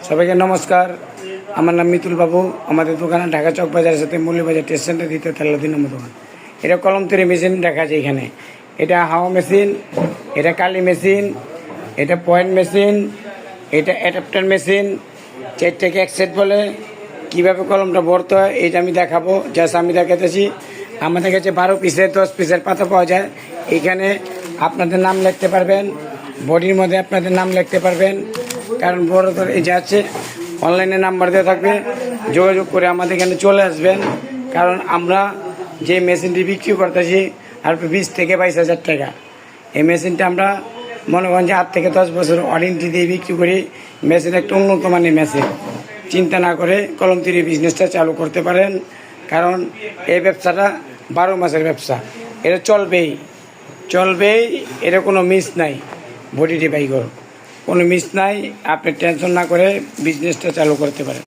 সবাইকে নমস্কার। আমার নাম মিতুল বাবু। আমাদের দোকানে ঢাকা চক বাজারের সাথে মৌলভীবাজার স্টেশন সেন্টার দ্বিতীয় তলা 3 নম্বর দোকান। এটা কলম তৈরি মেশিন দেখা যায় এখানে। এটা হাওয়া মেশিন, এটা কালি মেশিন, এটা পয়েন্ট মেশিন, এটা অ্যাডাপ্টার মেশিন, 4টাকে এক সেট বলে। কীভাবে কলমটা ভরতে হয় এটা আমি দেখাবো। জাস্ট আমি দেখাতেছি। আমাদের কাছে 12 পিসের 10 পিসের পাতা পাওয়া যায়। এখানে আপনাদের নাম লিখতে পারবেন, বডির মধ্যে আপনাদের নাম লিখতে পারবেন। কারণ বড় করে এই যে আছে অনলাইনে নাম্বার দেওয়া থাকবে, যোগাযোগ করে আমাদের এখানে চলে আসবেন। কারণ আমরা যে মেশিনটি বিক্রি করতেছি আর 20 থেকে 22 হাজার টাকা। এই মেশিনটা আমরা মনে করেন যে 8 থেকে 10 বছর ওয়ারেন্টি দিয়ে বিক্রি করি। মেশিন একটা উন্নত মানের মেশিন। চিন্তা না করে কলম তৈরি বিজনেসটা চালু করতে পারেন। কারণ এই ব্যবসাটা 12 মাসের ব্যবসা। এটা চলবেই, এটা কোনো মিস নাই। বডিটি বাই করো, কোনো মিস নাই। আপনি টেনশন না করে বিজনেসটা চালু করতে পারেন।